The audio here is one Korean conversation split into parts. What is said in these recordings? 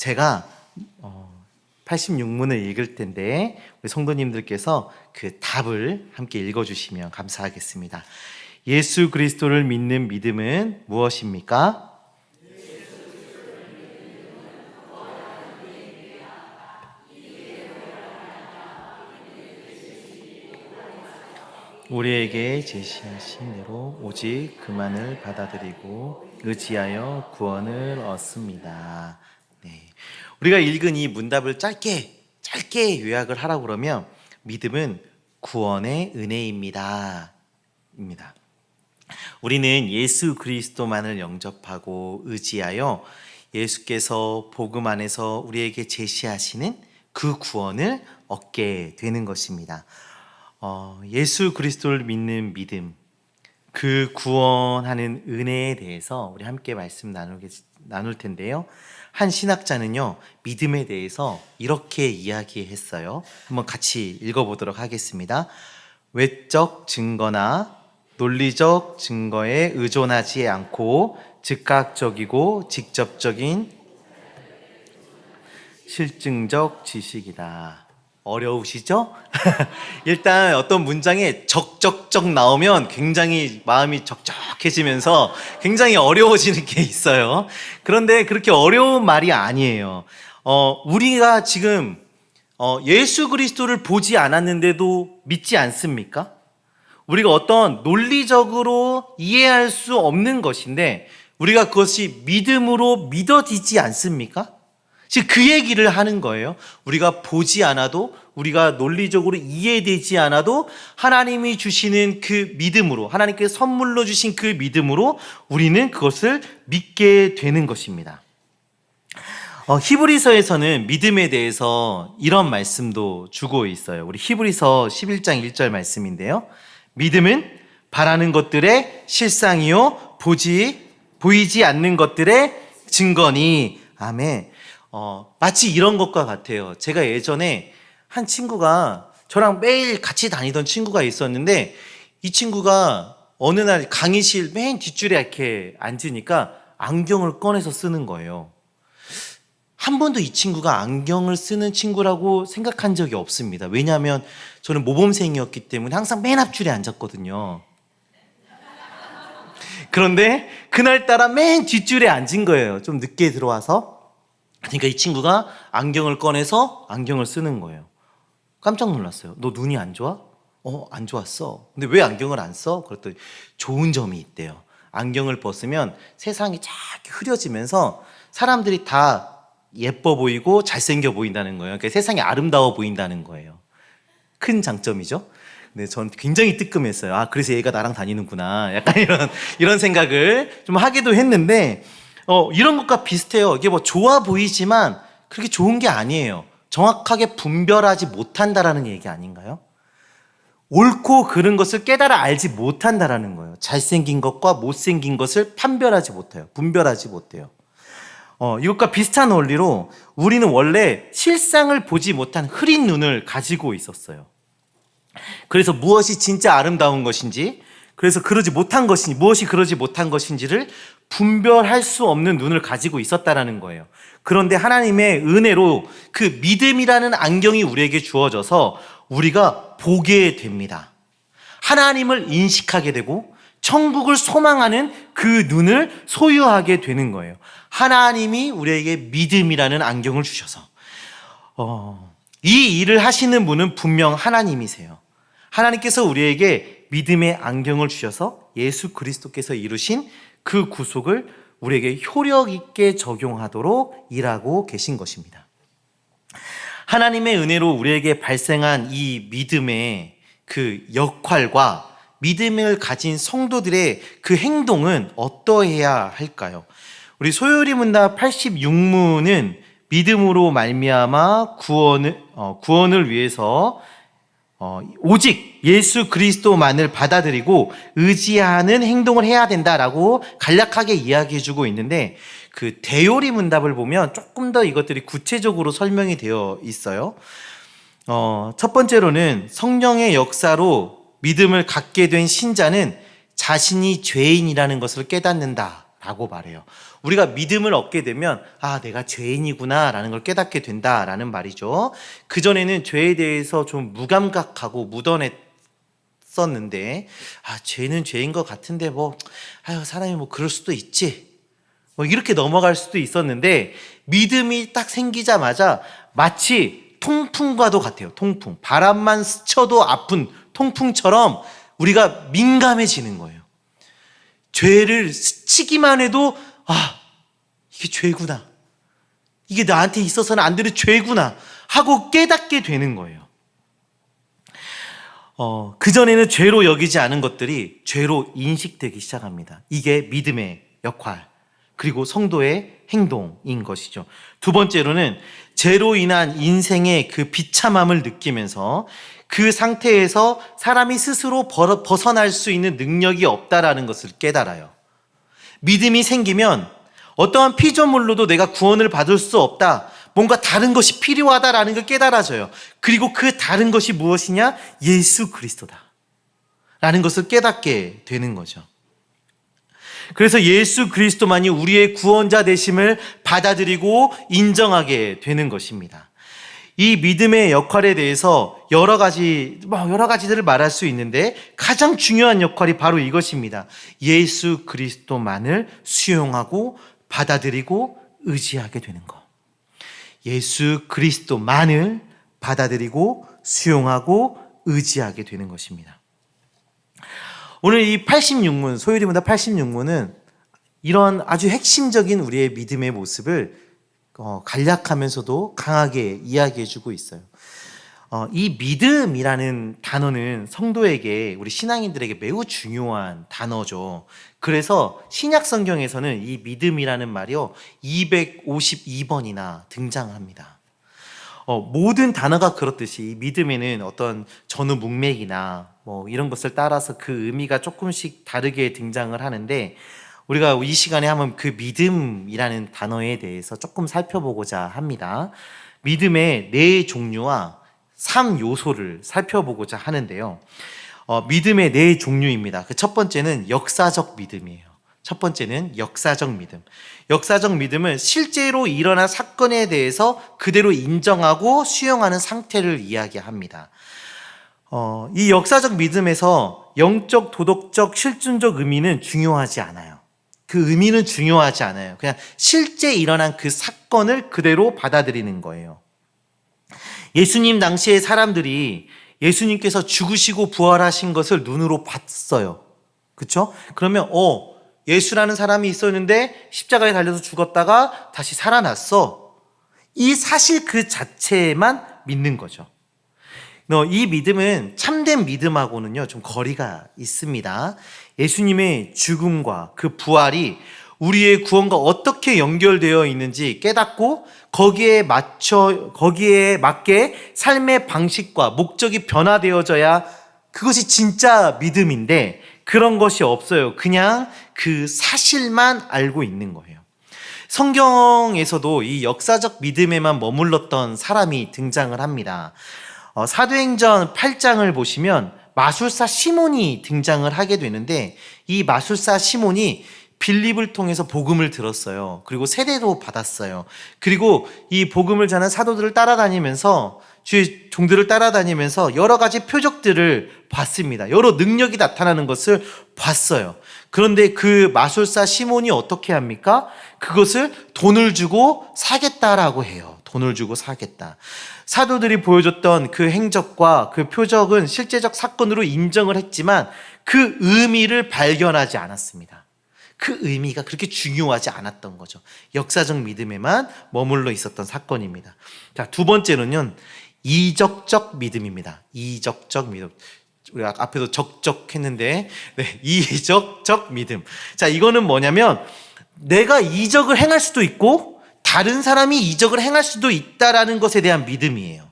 제가 86문을 읽을 텐데 우리 성도님들께서 그 답을 함께 읽어주시면 감사하겠습니다. 예수 그리스도를 믿는 믿음은 무엇입니까? 우리에게 제시하신 대로 오직 그만을 받아들이고 의지하여 구원을 얻습니다. 네. 우리가 읽은 이 문답을 짧게 요약을 하라고 그러면 믿음은 구원의 은혜입니다. 입니다. 우리는 예수 그리스도만을 영접하고 의지하여 예수께서 복음 안에서 우리에게 제시하시는 그 구원을 얻게 되는 것입니다. 예수 그리스도를 믿는 믿음, 그 구원하는 은혜에 대해서 우리 함께 말씀 나눌 텐데요. 한 신학자는요, 믿음에 대해서 이렇게 이야기했어요. 한번 같이 읽어보도록 하겠습니다. 외적 증거나 논리적 증거에 의존하지 않고 즉각적이고 직접적인 실증적 지식이다. 어려우시죠? 일단 어떤 문장에 적적적 나오면 굉장히 마음이 적적해지면서 굉장히 어려워지는 게 있어요. 그런데 그렇게 어려운 말이 아니에요. 우리가 지금 예수 그리스도를 보지 않았는데도 믿지 않습니까? 우리가 어떤 논리적으로 이해할 수 없는 것인데 우리가 그것이 믿음으로 믿어지지 않습니까? 즉 그 얘기를 하는 거예요. 우리가 보지 않아도, 우리가 논리적으로 이해되지 않아도 하나님이 주시는 그 믿음으로, 하나님께서 선물로 주신 그 믿음으로 우리는 그것을 믿게 되는 것입니다. 히브리서에서는 믿음에 대해서 이런 말씀도 주고 있어요. 우리 히브리서 11장 1절 말씀인데요. 믿음은 바라는 것들의 실상이요 보이지 않는 것들의 증거니. 아멘. 마치 이런 것과 같아요. 제가 예전에 한 친구가 저랑 매일 같이 다니던 친구가 있었는데 이 친구가 어느 날 강의실 맨 뒷줄에 이렇게 앉으니까 안경을 꺼내서 쓰는 거예요. 한 번도 이 친구가 안경을 쓰는 친구라고 생각한 적이 없습니다. 왜냐하면 저는 모범생이었기 때문에 항상 맨 앞줄에 앉았거든요. 그런데 그날따라 맨 뒷줄에 앉은 거예요. 좀 늦게 들어와서. 그러니까 이 친구가 안경을 꺼내서 안경을 쓰는 거예요. 깜짝 놀랐어요. 너 눈이 안 좋아? 안 좋았어. 근데 왜 안경을 안 써? 그랬더니 좋은 점이 있대요. 안경을 벗으면 세상이 쫙 흐려지면서 사람들이 다 예뻐 보이고 잘생겨 보인다는 거예요. 그러니까 세상이 아름다워 보인다는 거예요. 큰 장점이죠. 근데 전 굉장히 뜨끔했어요. 그래서 얘가 나랑 다니는구나. 약간 이런 생각을 좀 하기도 했는데, 이런 것과 비슷해요. 이게 뭐 좋아 보이지만 그렇게 좋은 게 아니에요. 정확하게 분별하지 못한다라는 얘기 아닌가요? 옳고 그른 것을 깨달아 알지 못한다라는 거예요. 잘생긴 것과 못생긴 것을 분별하지 못해요. 이것과 비슷한 원리로 우리는 원래 실상을 보지 못한 흐린 눈을 가지고 있었어요. 그래서 무엇이 진짜 아름다운 것인지, 그래서 무엇이 그러지 못한 것인지를 분별할 수 없는 눈을 가지고 있었다라는 거예요. 그런데 하나님의 은혜로 그 믿음이라는 안경이 우리에게 주어져서 우리가 보게 됩니다. 하나님을 인식하게 되고 천국을 소망하는 그 눈을 소유하게 되는 거예요. 하나님이 우리에게 믿음이라는 안경을 주셔서 이 일을 하시는 분은 분명 하나님이세요. 하나님께서 우리에게 믿음의 안경을 주셔서 예수 그리스도께서 이루신 그 구속을 우리에게 효력 있게 적용하도록 일하고 계신 것입니다. 하나님의 은혜로 우리에게 발생한 이 믿음의 그 역할과 믿음을 가진 성도들의 그 행동은 어떠해야 할까요? 우리 소요리 문답 86문은 믿음으로 말미암아 구원을 위해서 오직 예수 그리스도만을 받아들이고 의지하는 행동을 해야 된다라고 간략하게 이야기해주고 있는데, 그 대요리 문답을 보면 조금 더 이것들이 구체적으로 설명이 되어 있어요. 첫 번째로는 성령의 역사로 믿음을 갖게 된 신자는 자신이 죄인이라는 것을 깨닫는다 라고 말해요. 우리가 믿음을 얻게 되면 내가 죄인이구나 라는 걸 깨닫게 된다라는 말이죠. 그전에는 죄에 대해서 좀 무감각하고 묻어냈었는데 죄는 죄인 것 같은데 사람이 그럴 수도 있지, 이렇게 넘어갈 수도 있었는데, 믿음이 딱 생기자마자 마치 통풍과도 같아요. 통풍, 바람만 스쳐도 아픈 통풍처럼 우리가 민감해지는 거예요. 죄를 스치기만 해도 이게 죄구나, 이게 나한테 있어서는 안 되는 죄구나 하고 깨닫게 되는 거예요. 그전에는 죄로 여기지 않은 것들이 죄로 인식되기 시작합니다. 이게 믿음의 역할, 그리고 성도의 행동인 것이죠. 두 번째로는 죄로 인한 인생의 그 비참함을 느끼면서 그 상태에서 사람이 스스로 벗어날 수 있는 능력이 없다라는 것을 깨달아요. 믿음이 생기면 어떠한 피조물로도 내가 구원을 받을 수 없다, 뭔가 다른 것이 필요하다라는 걸 깨달아져요. 그리고 그 다른 것이 무엇이냐? 예수 그리스도다 라는 것을 깨닫게 되는 거죠. 그래서 예수 그리스도만이 우리의 구원자 되심을 받아들이고 인정하게 되는 것입니다. 이 믿음의 역할에 대해서 여러 가지들을 말할 수 있는데, 가장 중요한 역할이 바로 이것입니다. 예수 그리스도만을 수용하고 받아들이고 의지하게 되는 것. 예수 그리스도만을 받아들이고 수용하고 의지하게 되는 것입니다. 오늘 이 86문, 소율이보다 86문은 이런 아주 핵심적인 우리의 믿음의 모습을 간략하면서도 강하게 이야기해주고 있어요. 이 믿음이라는 단어는 성도에게, 우리 신앙인들에게 매우 중요한 단어죠. 그래서 신약 성경에서는 이 믿음이라는 말이요 252번이나 등장합니다. 모든 단어가 그렇듯이 이 믿음에는 어떤 전후 문맥이나 이런 것을 따라서 그 의미가 조금씩 다르게 등장을 하는데, 우리가 이 시간에 한번 그 믿음이라는 단어에 대해서 조금 살펴보고자 합니다. 믿음의 4종류와 3요소를 살펴보고자 하는데요. 믿음의 4종류입니다. 그 첫 번째는 역사적 믿음이에요. 첫 번째는 역사적 믿음. 역사적 믿음은 실제로 일어난 사건에 대해서 그대로 인정하고 수용하는 상태를 이야기합니다. 이 역사적 믿음에서 영적, 도덕적, 실존적 의미는 중요하지 않아요. 그 의미는 중요하지 않아요. 그냥 실제 일어난 그 사건을 그대로 받아들이는 거예요. 예수님 당시의 사람들이 예수님께서 죽으시고 부활하신 것을 눈으로 봤어요. 그렇죠? 그러면 예수라는 사람이 있었는데 십자가에 달려서 죽었다가 다시 살아났어. 이 사실 그 자체만 믿는 거죠. 이 믿음은 참된 믿음하고는요 좀 거리가 있습니다. 예수님의 죽음과 그 부활이 우리의 구원과 어떻게 연결되어 있는지 깨닫고 거기에 맞게 삶의 방식과 목적이 변화되어져야 그것이 진짜 믿음인데, 그런 것이 없어요. 그냥 그 사실만 알고 있는 거예요. 성경에서도 이 역사적 믿음에만 머물렀던 사람이 등장을 합니다. 사도행전 8장을 보시면 마술사 시몬이 등장을 하게 되는데, 이 마술사 시몬이 빌립을 통해서 복음을 들었어요. 그리고 세례도 받았어요. 그리고 이 복음을 전하는 사도들을 따라다니면서, 주의 종들을 따라다니면서 여러 가지 표적들을 봤습니다. 여러 능력이 나타나는 것을 봤어요. 그런데 그 마술사 시몬이 어떻게 합니까? 그것을 돈을 주고 사겠다라고 해요. 돈을 주고 사겠다. 사도들이 보여줬던 그 행적과 그 표적은 실제적 사건으로 인정을 했지만 그 의미를 발견하지 않았습니다. 그 의미가 그렇게 중요하지 않았던 거죠. 역사적 믿음에만 머물러 있었던 사건입니다. 자, 두 번째는요, 이적적 믿음입니다. 이적적 믿음. 우리가 앞에도 적적했는데, 이적적 믿음. 자, 이거는 뭐냐면 내가 이적을 행할 수도 있고 다른 사람이 이적을 행할 수도 있다라는 것에 대한 믿음이에요.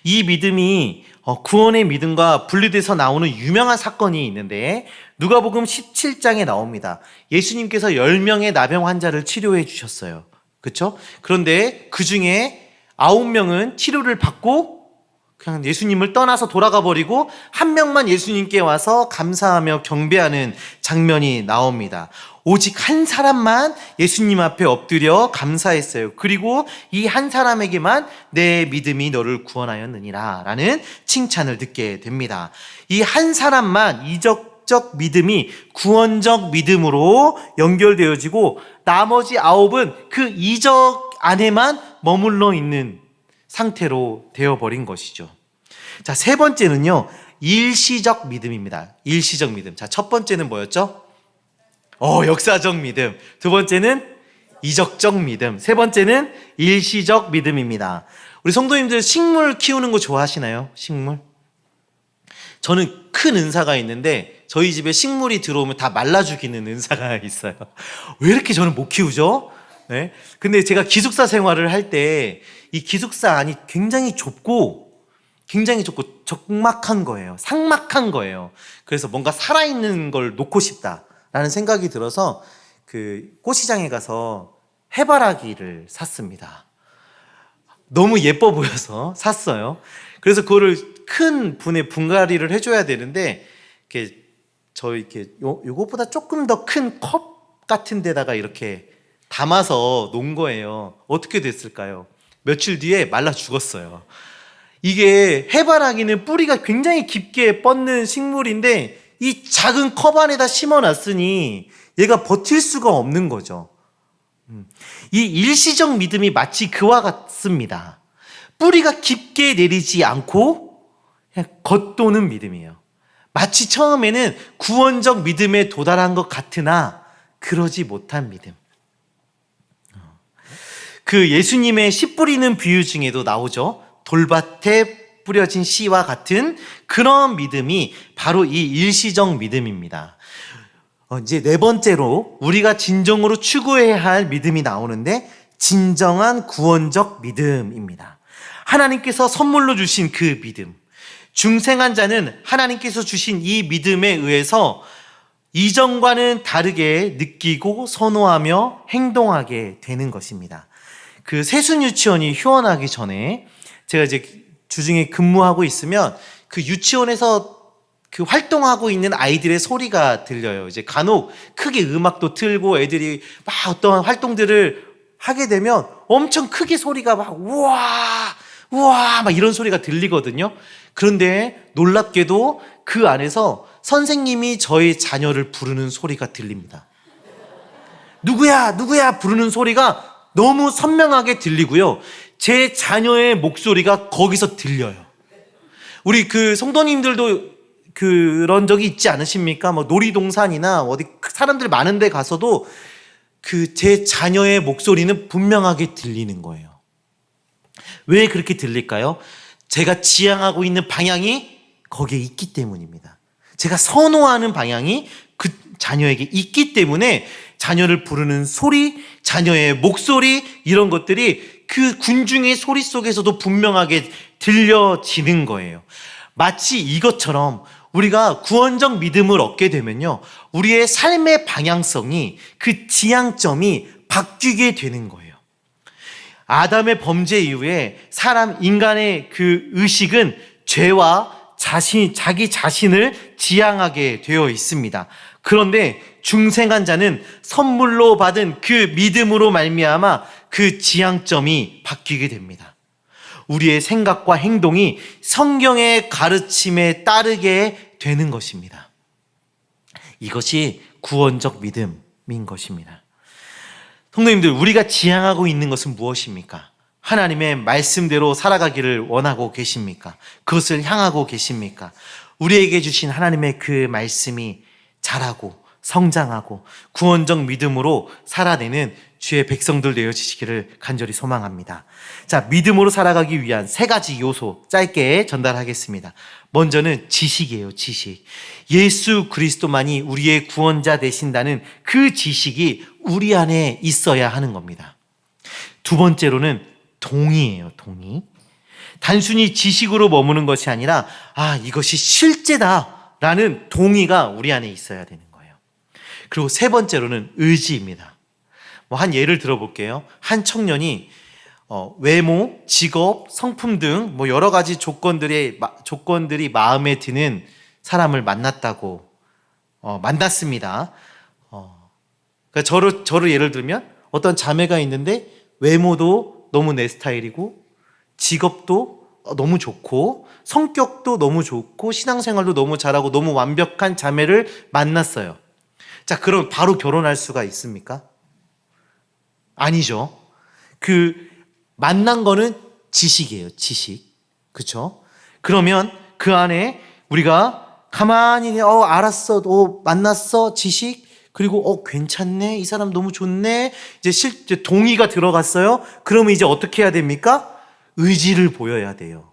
이 믿음이 구원의 믿음과 분리돼서 나오는 유명한 사건이 있는데, 누가복음 17장에 나옵니다. 예수님께서 10명의 나병 환자를 치료해 주셨어요. 그렇죠? 그런데 그 중에 9명은 치료를 받고 그냥 예수님을 떠나서 돌아가 버리고 한 명만 예수님께 와서 감사하며 경배하는 장면이 나옵니다. 오직 한 사람만 예수님 앞에 엎드려 감사했어요. 그리고 이 한 사람에게만 내 믿음이 너를 구원하였느니라 라는 칭찬을 듣게 됩니다. 이 한 사람만 이적적 믿음이 구원적 믿음으로 연결되어지고 나머지 9은 그 이적 안에만 머물러 있는 상태로 되어버린 것이죠. 자, 세 번째는요, 일시적 믿음입니다. 일시적 믿음. 자, 첫 번째는 뭐였죠? 역사적 믿음. 두 번째는 이적적 믿음. 세 번째는 일시적 믿음입니다. 우리 성도님들 식물 키우는 거 좋아하시나요? 식물? 저는 큰 은사가 있는데 저희 집에 식물이 들어오면 다 말라 죽이는 은사가 있어요. 왜 이렇게 저는 못 키우죠? 네? 근데 제가 기숙사 생활을 할 때 이 기숙사 안이 굉장히 좁고 적막한 거예요. 삭막한 거예요. 그래서 뭔가 살아있는 걸 놓고 싶다라는 생각이 들어서 그 꽃시장에 가서 해바라기를 샀습니다. 너무 예뻐 보여서 샀어요. 그래서 그거를 큰 분에 분갈이를 해줘야 되는데 요것보다 조금 더 큰 컵 같은 데다가 이렇게 담아서 놓은 거예요. 어떻게 됐을까요? 며칠 뒤에 말라 죽었어요. 이게 해바라기는 뿌리가 굉장히 깊게 뻗는 식물인데 이 작은 컵 안에다 심어놨으니 얘가 버틸 수가 없는 거죠. 이 일시적 믿음이 마치 그와 같습니다. 뿌리가 깊게 내리지 않고 그냥 겉도는 믿음이에요. 마치 처음에는 구원적 믿음에 도달한 것 같으나 그러지 못한 믿음. 그 예수님의 씨 뿌리는 비유 중에도 나오죠. 돌밭에 뿌려진 씨와 같은 그런 믿음이 바로 이 일시적 믿음입니다. 이제 네 번째로 우리가 진정으로 추구해야 할 믿음이 나오는데 진정한 구원적 믿음입니다. 하나님께서 선물로 주신 그 믿음. 중생한 자는 하나님께서 주신 이 믿음에 의해서 이전과는 다르게 느끼고 선호하며 행동하게 되는 것입니다. 그 세순 유치원이 휴원하기 전에 제가 이제 주중에 근무하고 있으면 그 유치원에서 그 활동하고 있는 아이들의 소리가 들려요. 이제 간혹 크게 음악도 틀고 애들이 막 어떤 활동들을 하게 되면 엄청 크게 소리가 막 우와 우와 막 이런 소리가 들리거든요. 그런데 놀랍게도 그 안에서 선생님이 저희 자녀를 부르는 소리가 들립니다. 누구야 누구야 부르는 소리가 너무 선명하게 들리고요. 제 자녀의 목소리가 거기서 들려요. 우리 그 성도님들도 그런 적이 있지 않으십니까? 뭐 놀이동산이나 어디 사람들 많은 데 가서도 그 제 자녀의 목소리는 분명하게 들리는 거예요. 왜 그렇게 들릴까요? 제가 지향하고 있는 방향이 거기에 있기 때문입니다. 제가 선호하는 방향이 그 자녀에게 있기 때문에 자녀를 부르는 소리, 자녀의 목소리 이런 것들이 그 군중의 소리 속에서도 분명하게 들려지는 거예요. 마치 이것처럼 우리가 구원적 믿음을 얻게 되면요, 우리의 삶의 방향성이 그 지향점이 바뀌게 되는 거예요. 아담의 범죄 이후에 인간의 그 의식은 죄와 자기 자신을 지향하게 되어 있습니다. 그런데 중생한 자는 선물로 받은 그 믿음으로 말미암아 그 지향점이 바뀌게 됩니다. 우리의 생각과 행동이 성경의 가르침에 따르게 되는 것입니다. 이것이 구원적 믿음인 것입니다. 성도님들, 우리가 지향하고 있는 것은 무엇입니까? 하나님의 말씀대로 살아가기를 원하고 계십니까? 그것을 향하고 계십니까? 우리에게 주신 하나님의 그 말씀이 자라고 성장하고 구원적 믿음으로 살아내는 주의 백성들 되어지시기를 간절히 소망합니다. 자, 믿음으로 살아가기 위한 3가지 요소 짧게 전달하겠습니다. 먼저는 지식이에요. 지식. 예수 그리스도만이 우리의 구원자 되신다는 그 지식이 우리 안에 있어야 하는 겁니다. 두 번째로는 동의예요. 동의. 단순히 지식으로 머무는 것이 아니라 이것이 실제다라는 동의가 우리 안에 있어야 되는 거예요. 그리고 세 번째로는 의지입니다. 한 예를 들어볼게요. 한 청년이 외모, 직업, 성품 등 뭐 여러 가지 조건들이 마음에 드는 사람을 만났습니다. 그러니까 저를 예를 들면 어떤 자매가 있는데 외모도 너무 내 스타일이고 직업도 너무 좋고 성격도 너무 좋고 신앙생활도 너무 잘하고 너무 완벽한 자매를 만났어요. 자, 그럼 바로 결혼할 수가 있습니까? 아니죠. 그 만난 거는 지식이에요. 지식. 그렇죠? 그러면 그 안에 우리가 가만히 알았어. 만났어. 지식. 그리고 괜찮네. 이 사람 너무 좋네. 이제 동의가 들어갔어요. 그러면 이제 어떻게 해야 됩니까? 의지를 보여야 돼요.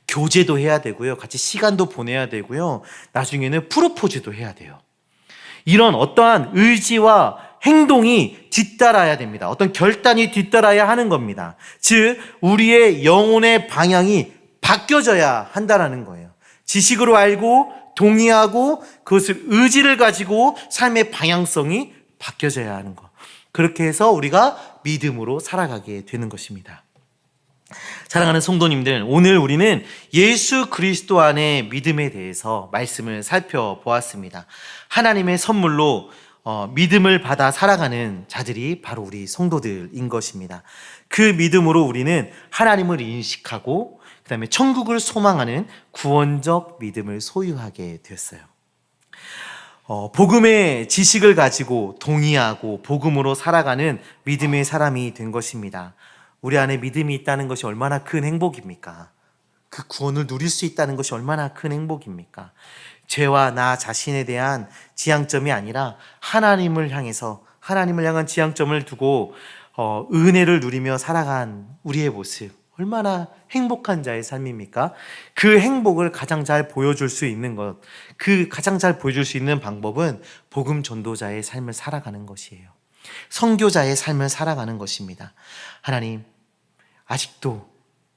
교제도 해야 되고요. 같이 시간도 보내야 되고요. 나중에는 프로포즈도 해야 돼요. 이런 어떠한 의지와 행동이 뒤따라야 됩니다. 어떤 결단이 뒤따라야 하는 겁니다. 즉 우리의 영혼의 방향이 바뀌어져야 한다는 거예요. 지식으로 알고 동의하고 그것을 의지를 가지고 삶의 방향성이 바뀌어져야 하는 것. 그렇게 해서 우리가 믿음으로 살아가게 되는 것입니다. 사랑하는 성도님들, 오늘 우리는 예수 그리스도 안의 믿음에 대해서 말씀을 살펴보았습니다. 하나님의 선물로 믿음을 받아 살아가는 자들이 바로 우리 성도들인 것입니다. 그 믿음으로 우리는 하나님을 인식하고 그 다음에 천국을 소망하는 구원적 믿음을 소유하게 되었어요. 복음의 지식을 가지고 동의하고 복음으로 살아가는 믿음의 사람이 된 것입니다. 우리 안에 믿음이 있다는 것이 얼마나 큰 행복입니까? 그 구원을 누릴 수 있다는 것이 얼마나 큰 행복입니까? 죄와 나 자신에 대한 지향점이 아니라 하나님을 향한 지향점을 두고 은혜를 누리며 살아간 우리의 모습, 얼마나 행복한 자의 삶입니까? 그 행복을 가장 잘 보여줄 수 있는 것, 가장 잘 보여줄 수 있는 방법은 복음 전도자의 삶을 살아가는 것이에요. 선교자의 삶을 살아가는 것입니다. 하나님, 아직도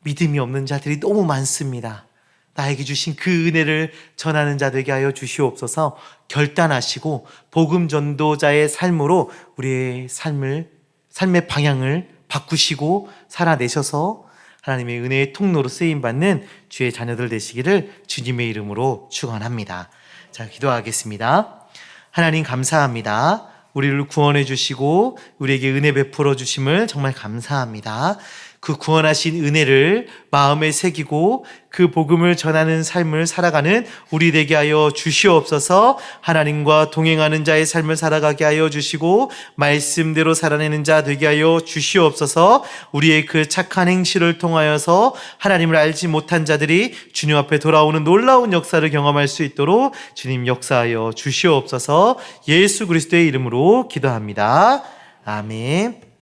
믿음이 없는 자들이 너무 많습니다. 나에게 주신 그 은혜를 전하는 자 되게 하여 주시옵소서. 결단하시고 복음 전도자의 삶으로 우리의 삶의 방향을 바꾸시고 살아내셔서 하나님의 은혜의 통로로 쓰임받는 주의 자녀들 되시기를 주님의 이름으로 축원합니다. 자, 기도하겠습니다. 하나님 감사합니다. 우리를 구원해 주시고 우리에게 은혜 베풀어 주심을 정말 감사합니다. 그 구원하신 은혜를 마음에 새기고 그 복음을 전하는 삶을 살아가는 우리 되게 하여 주시옵소서. 하나님과 동행하는 자의 삶을 살아가게 하여 주시고 말씀대로 살아내는 자 되게 하여 주시옵소서. 우리의 그 착한 행실을 통하여서 하나님을 알지 못한 자들이 주님 앞에 돌아오는 놀라운 역사를 경험할 수 있도록 주님 역사하여 주시옵소서. 예수 그리스도의 이름으로 기도합니다. 아멘.